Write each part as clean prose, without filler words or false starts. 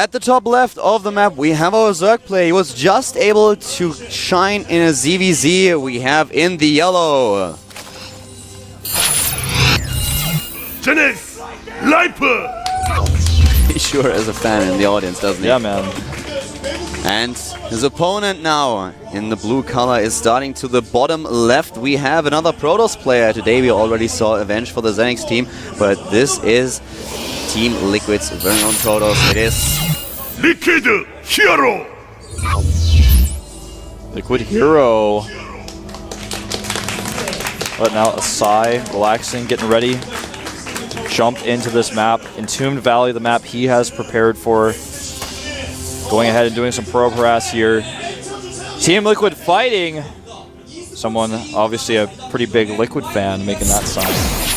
At the top left of the map, we have our Zerg player. He was just able to shine in a ZVZ. We have in the yellow. ZENEX, Liper! He sure is a fan in the audience, doesn't he? Yeah, man. And his opponent now in the blue color is starting to the bottom left. We have another Protoss player. Today we already saw Avenge for the ZENEX team, but this is Team Liquid's very own Protoss. It is Liquid Hero! Liquid Hero. But now Asai, relaxing, getting ready to jump into this map. Entombed Valley, the map he has prepared for. Going ahead and doing some probe harass here. Team Liquid fighting. Someone, obviously a pretty big Liquid fan, making that sign.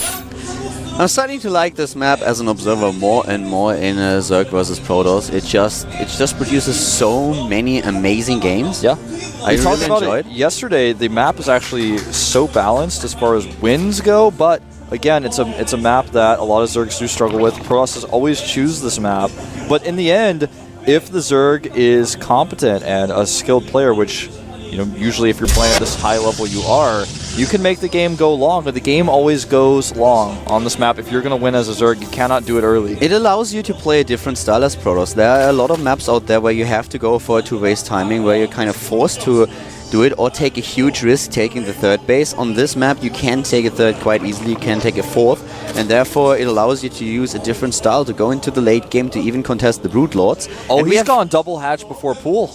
I'm starting to like this map as an observer more and more in Zerg versus Protoss. It just produces so many amazing games. Yeah. I We talked really about enjoyed it yesterday. The map is actually so balanced as far as wins go, but again, it's a map that a lot of Zergs do struggle with. Protoss always choose this map, but in the end, if the Zerg is competent and a skilled player, which, you know, usually if you're playing at this high level you are, you can make the game go long, but the game always goes long on this map. If you're going to win as a Zerg, you cannot do it early. It allows you to play a different style as Protoss. There are a lot of maps out there where you have to go for a two-base timing, where you're kind of forced to do it or take a huge risk taking the third base. On this map, you can take a third quite easily, you can take a fourth, and therefore it allows you to use a different style to go into the late game to even contest the Brood Lords. Oh, and he's gone double hatch before pool.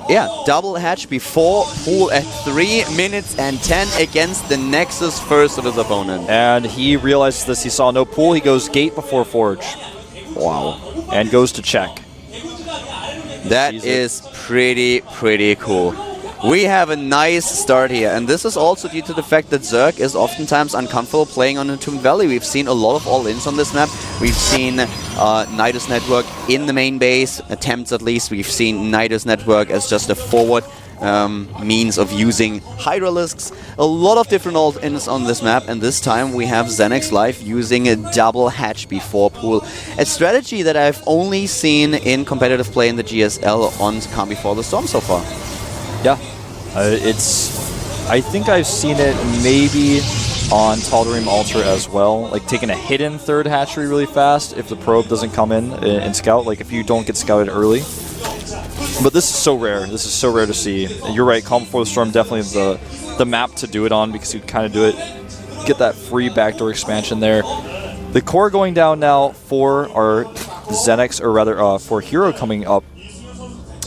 Yeah, double hatch before pool at 3 minutes and 10 against the Nexus first of his opponent. And he realizes this, he saw no pool, he goes gate before forge. Wow. And goes to check. That is pretty cool. We have a nice start here, and this is also due to the fact that Zerg is oftentimes uncomfortable playing on Entombed Valley. We've seen a lot of all-ins on this map. We've seen Nidus Network in the main base, attempts at least. We've seen Nidus Network as just a forward means of using Hydralisks. A lot of different all-ins on this map, and this time we have ZENEX live using a double hatch before pool. A strategy that I've only seen in competitive play in the GSL on Calm Before the Storm so far. Yeah, I think I've seen it maybe on Tal'Darim Ultra as well, like taking a hidden third hatchery really fast if the probe doesn't come in and scout, like if you don't get scouted early. But this is so rare. This is so rare to see. You're right, Calm Before the Storm definitely the map to do it on, because you kind of do it, get that free backdoor expansion there. The core going down now for our ZENEX, or rather for Hero coming up,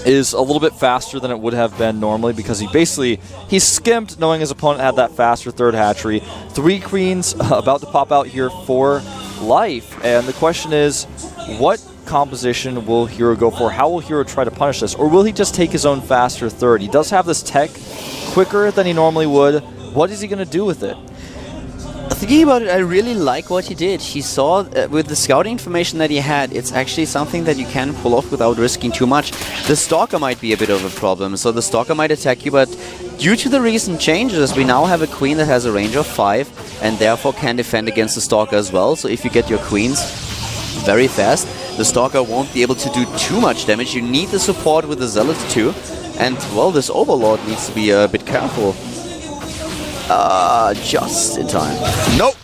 is a little bit faster than it would have been normally, because he skimped knowing his opponent had that faster third hatchery. 3 queens about to pop out here for life, and the question is, what composition will Hero go for? How will Hero try to punish this? Or will he just take his own faster third? He does have this tech quicker than he normally would. What is he going to do with it? Thinking about it, I really like what he did. He saw, with the scouting information that he had, it's actually something that you can pull off without risking too much. The Stalker might be a bit of a problem, so the Stalker might attack you, but due to the recent changes, we now have a Queen that has a range of 5, and therefore can defend against the Stalker as well. So if you get your Queens very fast, the Stalker won't be able to do too much damage. You need the support with the Zealot too, and, well, this Overlord needs to be a bit careful. Just in time. Nope!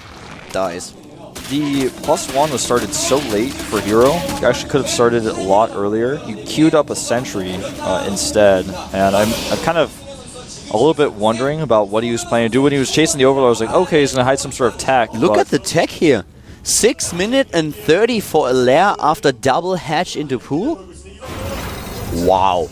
Dies. The +1 was started so late for Hero. You actually could have started it a lot earlier. You queued up a sentry instead, and I'm kind of a little bit wondering about what he was planning to do when he was chasing the Overlord. I was like, okay, he's going to hide some sort of tech. Look at the tech here. 6 minutes and 30 for a lair after double hatch into pool. Wow.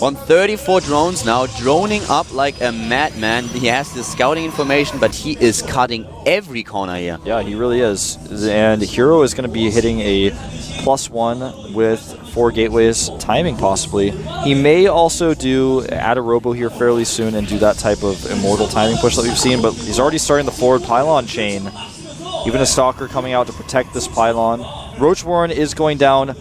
On 34 drones now, droning up like a madman. He has the scouting information, but he is cutting every corner here. Yeah, he really is. And Hero is going to be hitting a +1 with 4 gateways timing, possibly. He may also add a robo here fairly soon and do that type of immortal timing push that we've seen, but he's already starting the forward pylon chain. Even a Stalker coming out to protect this pylon. Roachborn is going down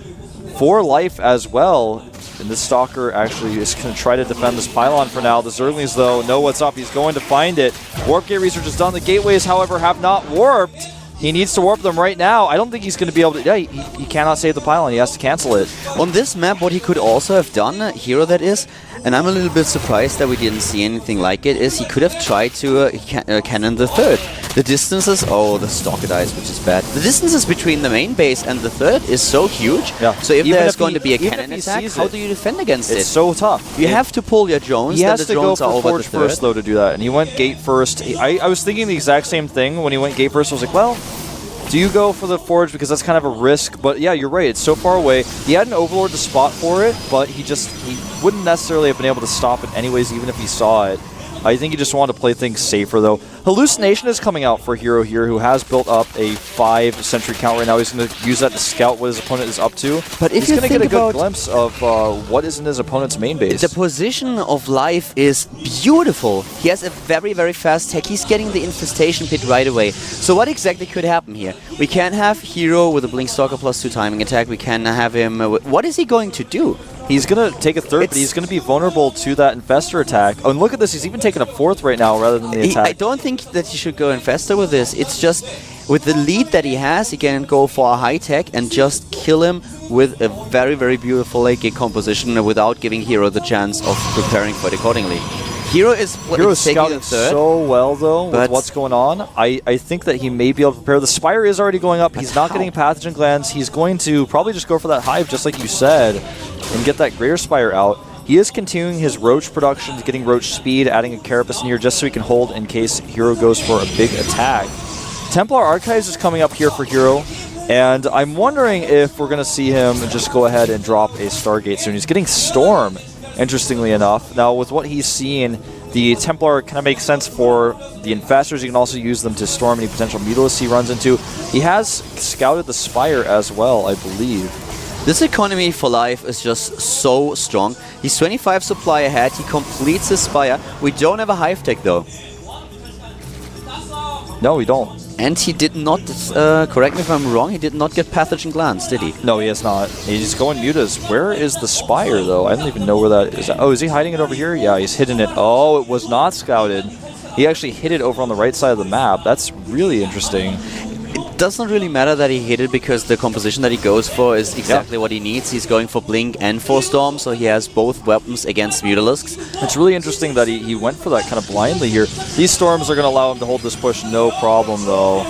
for life as well. And this Stalker actually is going to try to defend this pylon for now. The Zerglings, though, know what's up. He's going to find it. Warp Gate Research is done. The gateways, however, have not warped. He needs to warp them right now. I don't think he's going to be able to. Yeah, he cannot save the pylon. He has to cancel it. On this map, what he could also have done, Hero that is, and I'm a little bit surprised that we didn't see anything like it, is he could have tried to cannon the third. The distances, oh, the stalker dies, which is bad. The distances between the main base and the third is so huge. Yeah. So if Even there's if going he- to be a even cannon if he attack, sees how it, do you defend against it? It's so tough. You have to pull your drones, He then has the to go drones are for over Forge the third. first, though, to do that. And he went gate first. I was thinking the exact same thing when he went gate first. I was like, well, do you go for the Forge? Because that's kind of a risk. But yeah, you're right. It's so far away. He had an Overlord to spot for it, but he wouldn't necessarily have been able to stop it anyways, even if he saw it. I think he just wanted to play things safer, though. Hallucination is coming out for Hero here, who has built up a 5 sentry count right now. He's going to use that to scout what his opponent is up to. But if he's you going to get a think good about glimpse of what is in his opponent's main base. The position of Life is beautiful. He has a very, very fast tech. He's getting the infestation pit right away. So what exactly could happen here? We can have Hero with a Blink Stalker +2 timing attack. We can have him... what is he going to do? He's going to take a third, but he's going to be vulnerable to that Infestor attack. Oh, and look at this. He's even taking a fourth right now rather than the attack. I don't think that he should go Infestor with this. It's just, with the lead that he has, he can go for a high tech and just kill him with a very, very beautiful late game composition without giving Hero the chance of preparing for it accordingly. Hero is taking scouting the third. so well, though, with what's going on. I think that he may be able to prepare. The Spire is already going up. He's not getting Pathogen Glands. He's going to probably just go for that Hive, just like you said, and get that Greater Spire out. He is continuing his Roach production, getting Roach speed, adding a Carapace in here just so he can hold in case Hero goes for a big attack. Templar Archives is coming up here for Hero, and I'm wondering if we're going to see him just go ahead and drop a Stargate soon. He's getting Storm, interestingly enough. Now, with what he's seeing, the Templar kind of makes sense for the Infestors. You can also use them to storm any potential Mutalisks he runs into. He has scouted the Spire as well, I believe. This economy for Life is just so strong. He's 25 supply ahead. He completes his Spire. We don't have a Hive Tech, though. No, we don't. And he did not, correct me if I'm wrong, he did not get Pathogen Glance, did he? No, he has not. He's going Mutas. Where is the Spire, though? I don't even know where that is. Oh, is he hiding it over here? Yeah, he's hidden it. Oh, it was not scouted. He actually hid it over on the right side of the map. That's really interesting. It doesn't really matter that he hit it because the composition that he goes for is exactly what he needs. He's going for Blink and for Storm, so he has both weapons against Mutalisks. It's really interesting that he went for that kind of blindly here. These Storms are going to allow him to hold this push no problem, though.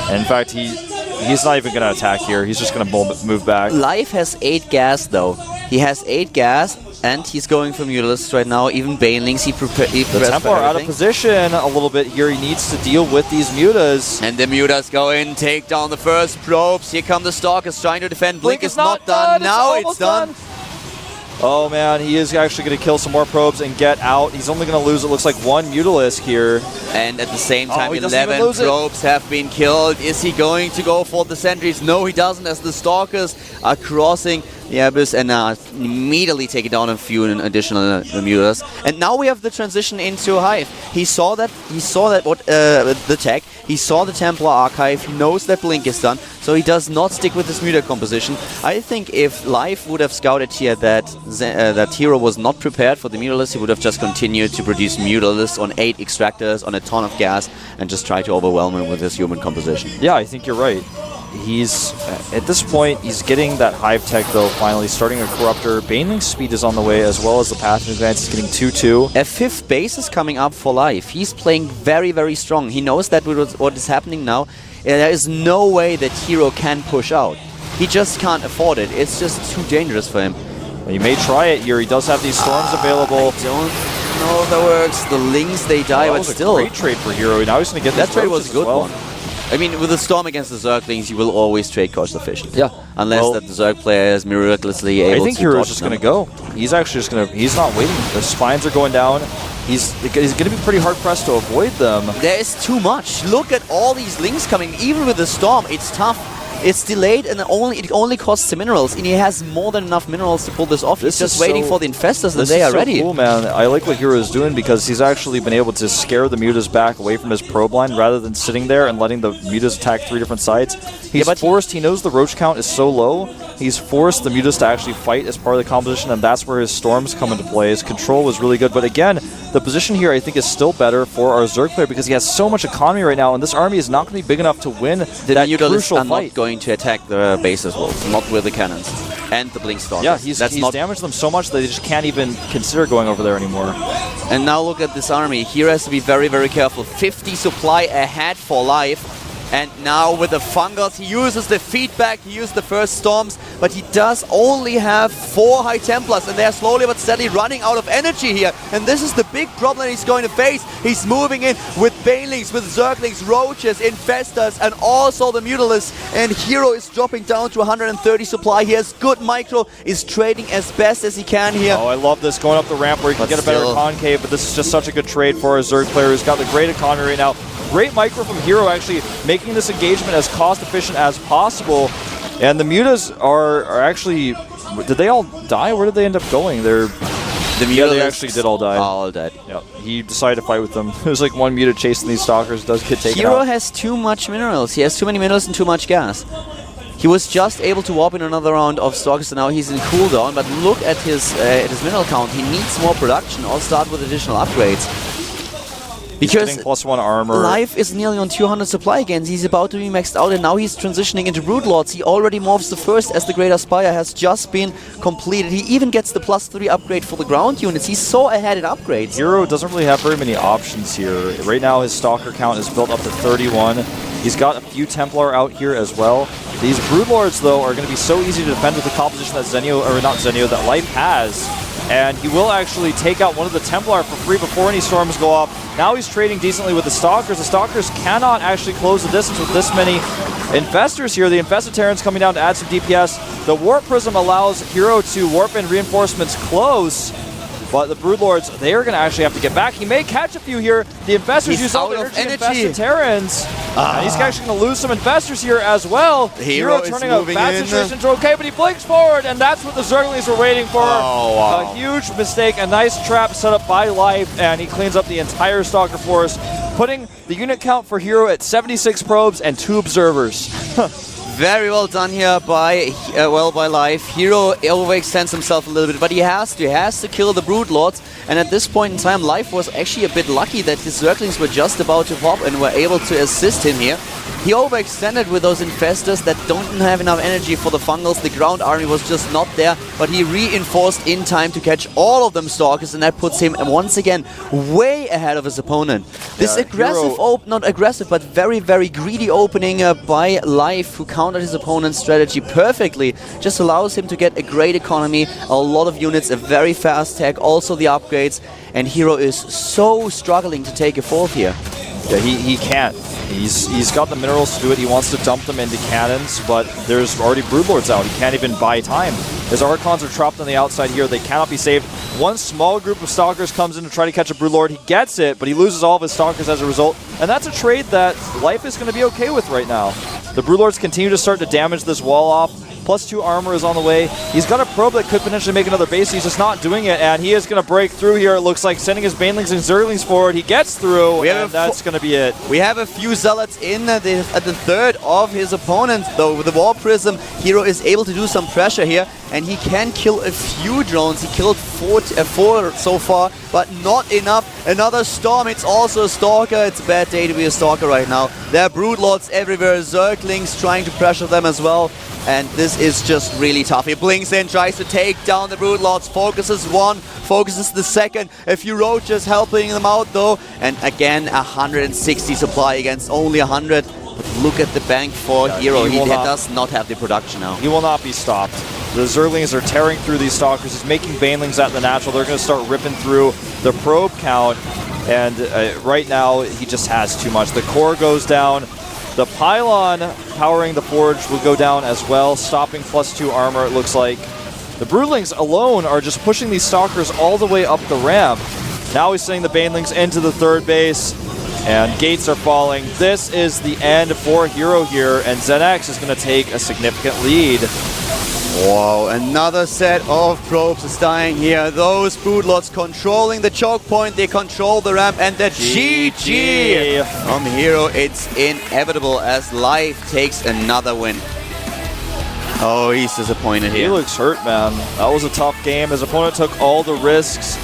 And in fact, he's not even going to attack here. He's just going to move back. Life has 8 gas, though. He has 8 gas, and he's going for Mutalisks right now. Even Banelings, he prepares The Templar out of position a little bit here. He needs to deal with these Mutas. And the Mutas go in, take down the first probes. Here come the Stalkers trying to defend. Blink is not done. Now it's done. Oh man, he is actually going to kill some more probes and get out. He's only going to lose, it looks like, 1 Mutalisk here. And at the same time, he doesn't 11 even lose it. probes have been killed. Is he going to go for the sentries? No, he doesn't, as the Stalkers are crossing the abyss and immediately taking down a few additional mutas. And now we have the transition into Hive. He saw that the tech. He saw the Templar Archive. He knows that Blink is done, so he does not stick with his muta composition. I think if Life would have scouted here that Hero was not prepared for the Mutalisks, he would have just continued to produce Mutalisks on 8 extractors on a ton of gas and just try to overwhelm him with his human composition. Yeah, I think you're right. He's, at this point, he's getting that Hive Tech, though, finally, starting a Corruptor. Baneling's speed is on the way, as well as the Pathogen Glance. He's getting 2-2. A 5th base is coming up for Life. He's playing very, very strong. He knows that with what is happening now, there is no way that Hero can push out. He just can't afford it. It's just too dangerous for him. He may try it here. He does have these Storms available. I don't know if that works. The Lings, they die, That but was still. a great trade for Hero. Now he's going to get That trade was a good one. I mean, with the Storm against the Zerglings, you will always trade cost efficient. Yeah. Unless that the Zerg player is miraculously able to I think Hero's just them. going to go. He's actually just going to... He's not waiting. The spines are going down. He's going to be pretty hard-pressed to avoid them. There is too much. Look at all these Lings coming. Even with the Storm, it's tough. It's delayed and it only costs the minerals, and he has more than enough minerals to pull this off. He's just waiting for the Infestors and they are ready. This is so cool, man. I like what Hero is doing because he's actually been able to scare the Mutas back away from his probe line rather than sitting there and letting the Mutas attack 3 different sides. He's forced. He knows the Roach count is so low He's forced the Mutas to actually fight as part of the composition, and that's where his Storms come into play. His control was really good, but again, the position here I think is still better for our Zerg player because he has so much economy right now, and this army is not going to be big enough to win that crucial are fight. not going to attack the bases, wolves, not with the cannons and the blink stalkers. Yeah, he's damaged them so much that they just can't even consider going over there anymore. And now look at this army. Here has to be very, very careful. 50 supply ahead for life. And now with the Fungals, he uses the feedback, he used the first Storms, but he does only have 4 High Templars, and they're slowly but steadily running out of energy here. And this is the big problem he's going to face. He's moving in with Banelings, with Zerglings, Roaches, Infestors, and also the Mutalisks. And Hero is dropping down to 130 supply. He has good micro, is trading as best as he can here. Oh, I love this, going up the ramp where he can get a better concave, but this is just such a good trade for a Zerg player who's got the great economy right now. Great micro from Hero, actually making this engagement as cost efficient as possible. And the Mutas are actually, did they all die? Where did they end up going? They actually did all die. All dead. Yeah, he decided to fight with them. There's like one Muta chasing these Stalkers, does get taken out. Hero has too much minerals. He has too many minerals and too much gas. He was just able to warp in another round of Stalkers, so now he's in cooldown. But look at his mineral count. He needs more production. I'll start with additional upgrades. Because +1 armor. Life is nearly on 200 supply again. He's about to be maxed out, and now he's transitioning into Broodlords. He already morphs the first as the Greater Spire has just been completed. He even gets the +3 upgrade for the ground units. He's so ahead in upgrades. Hero doesn't really have very many options here. Right now his Stalker count is built up to 31. He's got a few Templar out here as well. These Broodlords, though, are going to be so easy to defend with the composition that that Life has. And he will actually take out one of the Templar for free before any Storms go off. Now he's trading decently with the Stalkers. The Stalkers cannot actually close the distance with this many Infestors here. The Infested Terrans coming down to add some DPS. The Warp Prism allows Hero to warp in reinforcements close. But the Broodlords, they are going to actually have to get back. He may catch a few here. The Infestors use all the energy. Infested Terrans. And he's actually going to lose some Infestors here as well. Hero turning a bad situation into okay, but he blinks forward, and that's what the Zerglings were waiting for. Oh, wow. A huge mistake, a nice trap set up by Life, and he cleans up the entire Stalker force, putting the unit count for Hero at 76 probes and 2 observers. Very well done here by Life. Hero overextends himself a little bit, but he has to kill the Broodlords. And at this point in time, Life was actually a bit lucky that his Zerglings were just about to pop and were able to assist him here. He overextended with those Infestors that don't have enough energy for the Fungals. The ground army was just not there, but he reinforced in time to catch all of them Stalkers, and that puts him once again way ahead of his opponent. This aggressive, not aggressive, but very, very greedy opening by Life, who countered his opponent's strategy perfectly, just allows him to get a great economy, a lot of units, a very fast tech, also the upgrades, and Hero is so struggling to take a fourth here. Yeah, he can't. He's got the minerals to do it. He wants to dump them into cannons, but there's already Broodlords out. He can't even buy time. His Archons are trapped on the outside here. They cannot be saved. One small group of Stalkers comes in to try to catch a Broodlord. He gets it, but he loses all of his Stalkers as a result. And that's a trade that Life is going to be okay with right now. The Broodlords continue to start to damage this wall off. +2 armor is on the way. He's got a probe that could potentially make another base. He's just not doing it, and he is going to break through here. It looks like sending his Banelings and Zerglings forward. He gets through, and that's going to be it. We have a few Zealots in at the third of his opponent, though. With the Warp Prism, Hero is able to do some pressure here, and he can kill a few drones. He killed four so far, but not enough. Another Storm. It's also a Stalker. It's a bad day to be a Stalker right now. There are Broodlords everywhere. Zerglings trying to pressure them as well. And this is just really tough. He blinks in, tries to take down the Broodlords, focuses one, focuses the second. A few Roaches helping them out though. And again, 160 supply against only 100. But look at the bank for Hero. He does not have the production now. He will not be stopped. The Zerglings are tearing through these Stalkers. He's making Banelings at the natural. They're going to start ripping through the probe count. And right now, he just has too much. The core goes down. The pylon powering the forge will go down as well, stopping +2 armor, it looks like. The Broodlings alone are just pushing these Stalkers all the way up the ramp. Now he's sending the Banelings into the third base, and gates are falling. This is the end for Hero here, and ZENEX is going to take a significant lead. Wow, another set of probes is dying here. Those Broodlords controlling the choke point, they control the ramp, and the GG from Hero. It's inevitable as Life takes another win. Oh, he's disappointed He here. looks hurt, man. That was a tough game. His opponent took all the risks,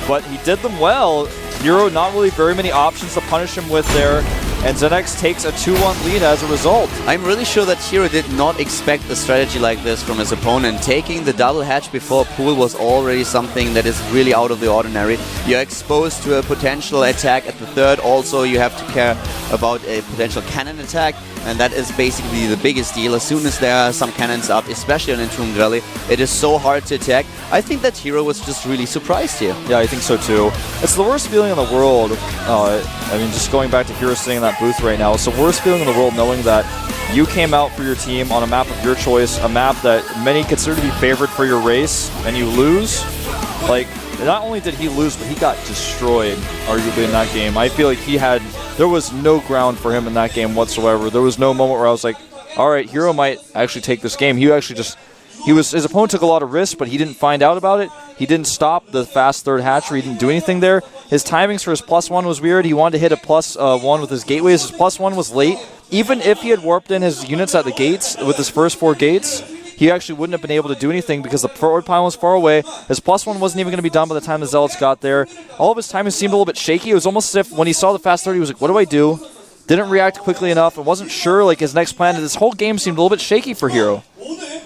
but he did them well. Hero, not really very many options to punish him with there, and ZENEX takes a 2-1 lead as a result. I'm really sure that Hero did not expect a strategy like this from his opponent. Taking the double hatch before pool was already something that is really out of the ordinary. You're exposed to a potential attack at the third. Also, you have to care about a potential cannon attack, and that is basically the biggest deal. As soon as there are some cannons up, especially on Entombed Valley, it is so hard to attack. I think that Hero was just really surprised here. Yeah, I think so too. It's the worst feeling in the world. I mean, just going back to Hero sitting in that booth right now, it's the worst feeling in the world knowing that you came out for your team on a map of your choice, a map that many consider to be favored for your race, and you lose. Like, not only did he lose, but he got destroyed, arguably, in that game. I feel like there was no ground for him in that game whatsoever. There was no moment where I was like, all right, Hero might actually take this game. His opponent took a lot of risks, but he didn't find out about it. He didn't stop the fast third hatchery. He didn't do anything there. His timings for his +1 was weird. He wanted to hit a +1 with his gateways. His +1 was late. Even if he had warped in his units at the gates with his first 4 gates, he actually wouldn't have been able to do anything because the forward pylon was far away. His +1 wasn't even going to be done by the time the Zealots got there. All of his timing seemed a little bit shaky. It was almost as if when he saw the fast 30, he was like, what do I do? Didn't react quickly enough and wasn't sure like his next plan. This whole game seemed a little bit shaky for Hero.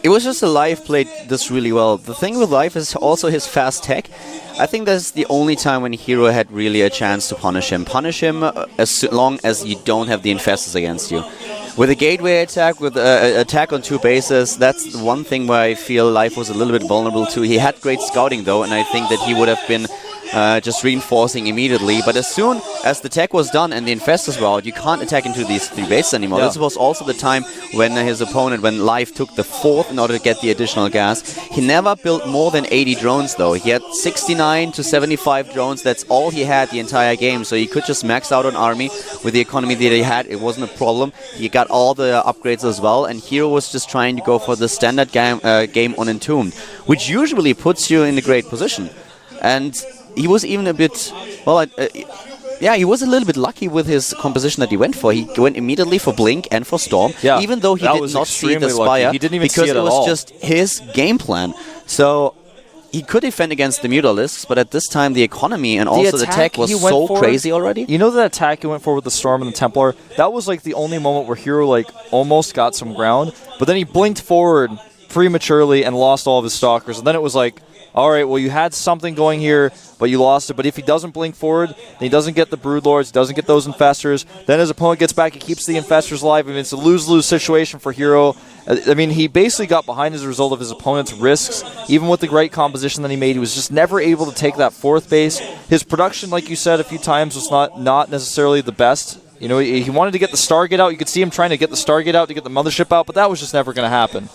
It was just a Life played this really well. The thing with Life is also his fast tech. I think that's the only time when Hero had really a chance to punish him. Punish him as long as you don't have the Infestors against you. With a gateway attack, with an attack on 2 bases, that's one thing where I feel Life was a little bit vulnerable to. He had great scouting though, and I think that he would have been just reinforcing immediately. But as soon as the tech was done and the Infestors were out, you can't attack into these 3 bases anymore. Yeah. This was also the time when his opponent, when Life took the 4th in order to get the additional gas. He never built more than 80 drones though. He had 69 to 75 drones. That's all he had the entire game. So he could just max out on army with the economy that he had. It wasn't a problem. He got all the upgrades as well. And Hero was just trying to go for the standard game on Entombed, which usually puts you in a great position. And he was even a bit, well, yeah, he was a little bit lucky with his composition that he went for. He went immediately for Blink and for Storm, even though he did not see the Spire, he didn't even because see it was all. just his game plan. So he could defend against the Mutalisks, but at this time the economy and also the tech was so crazy already. You know that attack he went for with the Storm and the Templar? That was like the only moment where Hero like almost got some ground, but then he blinked forward prematurely and lost all of his Stalkers, and then it was like, all right, well, you had something going here, but you lost it. But if he doesn't blink forward, then he doesn't get the Broodlords, he doesn't get those Infestors. Then his opponent gets back, he keeps the Infestors alive. I mean, it's a lose-lose situation for Hero. I mean, he basically got behind as a result of his opponent's risks. Even with the great composition that he made, he was just never able to take that 4th base. His production, like you said a few times, was not necessarily the best. You know, he wanted to get the Stargate out. You could see him trying to get the Stargate out to get the Mothership out, but that was just never going to happen.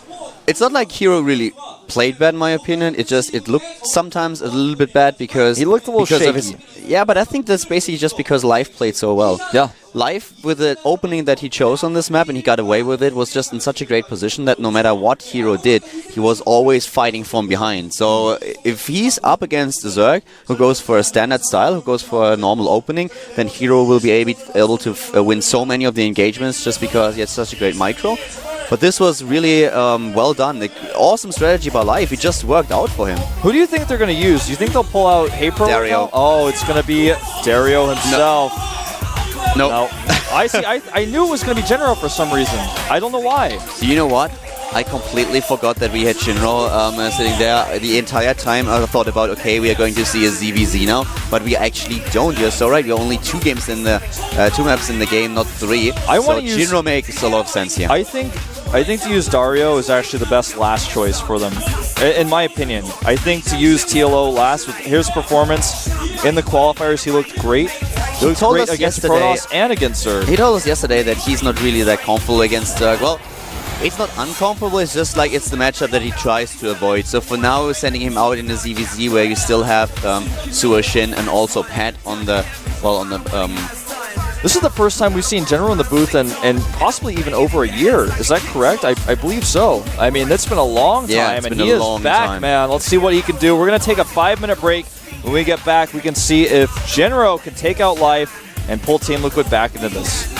It's not like Hero really played bad, in my opinion. It looked sometimes a little bit bad because he looked a little shaky. Yeah, but I think that's basically just because Life played so well. Yeah. Life, with the opening that he chose on this map and he got away with it, was just in such a great position that no matter what Hero did, he was always fighting from behind. So if he's up against the Zerg, who goes for a standard style, who goes for a normal opening, then Hero will be able to win so many of the engagements just because he had such a great micro. But this was really well done. The awesome strategy by Life. It just worked out for him. Who do you think they're going to use? Do you think they'll pull out Haypro? Dario. Oh, it's going to be Dario himself. No. I knew it was going to be General for some reason. I don't know why. You know what? I completely forgot that we had General sitting there the entire time. I thought about, okay, we are going to see a ZVZ now, but we actually don't. You're so right. We're only 2 maps in the game, not 3. So General makes a lot of sense here. I think to use Dario is actually the best last choice for them, in my opinion. I think to use TLO last with his performance in the qualifiers, he looked great. He looked great against Protoss and against Zerg. He told us yesterday that he's not really that comfortable against Zerg. Well, it's not uncomfortable, it's just like it's the matchup that he tries to avoid. So for now, sending him out in the ZVZ where you still have Suo Shin and also Pat on the, This is the first time we've seen General in the booth and possibly even over a year. Is that correct? I believe so. I mean, it's been a long time, and he is back, man. Let's see what he can do. We're going to take a 5-minute break. When we get back, we can see if General can take out Life and pull Team Liquid back into this.